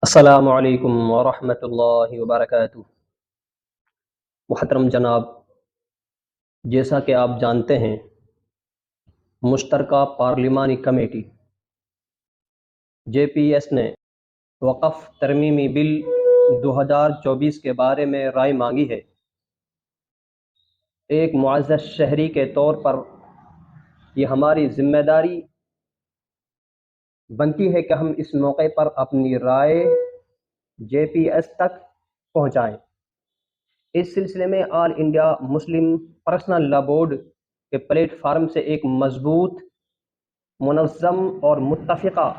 السلام علیکم ورحمۃ اللہ وبرکاتہ۔ محترم جناب، جیسا کہ آپ جانتے ہیں، مشترکہ پارلیمانی کمیٹی JPS نے وقف ترمیمی بل 2024 کے بارے میں رائے مانگی ہے۔ ایک معزز شہری کے طور پر یہ ہماری ذمہ داری بنتی ہے کہ ہم اس موقع پر اپنی رائے JPS تک پہنچائیں۔ اس سلسلے میں آل انڈیا مسلم پرسنل لا بورڈ کے پلیٹ فارم سے ایک مضبوط، منظم اور متفقہ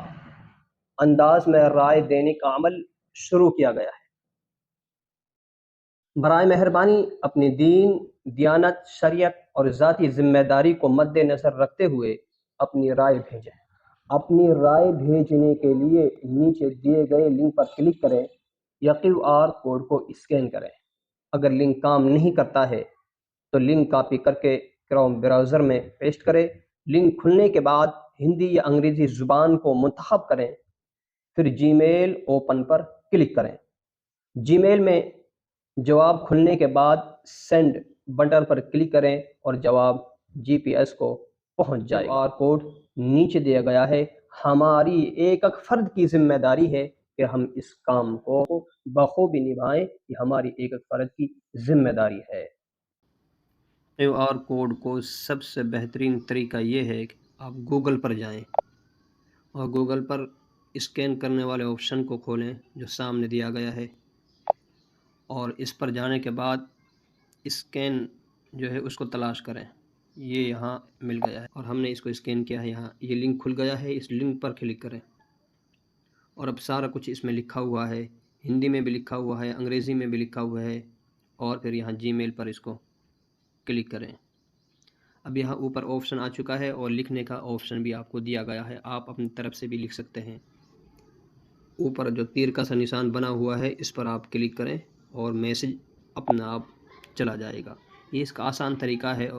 انداز میں رائے دینے کا عمل شروع کیا گیا ہے۔ برائے مہربانی اپنی دین، دیانت، شریعت اور ذاتی ذمہ داری کو مد نظر رکھتے ہوئے اپنی رائے بھیجیں۔ اپنی رائے بھیجنے کے لیے نیچے دیے گئے لنک پر کلک کریں یا QR کوڈ کو اسکین کریں۔ اگر لنک کام نہیں کرتا ہے تو لنک کاپی کر کے کروم براؤزر میں پیسٹ کریں۔ لنک کھلنے کے بعد ہندی یا انگریزی زبان کو منتخب کریں، پھر جی میل اوپن پر کلک کریں۔ جی میل میں جواب کھلنے کے بعد سینڈ بٹن پر کلک کریں اور جواب GPS کو پہنچ جائے۔ QR کوڈ نیچے دیا گیا ہے۔ ہماری ایک ایک فرد کی ذمہ داری ہے کہ ہم اس کام کو بخوبی نبھائیں۔ یہ ہماری ایک ایک فرد کی ذمہ داری ہے۔ QR کوڈ کو سب سے بہترین طریقہ یہ ہے کہ آپ گوگل پر جائیں اور گوگل پر اسکین کرنے والے آپشن کو کھولیں جو سامنے دیا گیا ہے، اور اس پر جانے کے بعد اسکین جو ہے اس کو تلاش کریں۔ یہ یہاں مل گیا ہے اور ہم نے اس کو اسکین کیا ہے۔ یہاں یہ لنک کھل گیا ہے، اس لنک پر کلک کریں اور اب سارا کچھ اس میں لکھا ہوا ہے، ہندی میں بھی لکھا ہوا ہے، انگریزی میں بھی لکھا ہوا ہے، اور پھر یہاں جی میل پر اس کو کلک کریں۔ اب یہاں اوپر آپشن آ چکا ہے اور لکھنے کا آپشن بھی آپ کو دیا گیا ہے، آپ اپنی طرف سے بھی لکھ سکتے ہیں۔ اوپر جو تیر کا سا نشان بنا ہوا ہے اس پر آپ کلک کریں اور میسج اپنا آپ چلا جائے گا۔ یہ اس کا آسان طریقہ ہے۔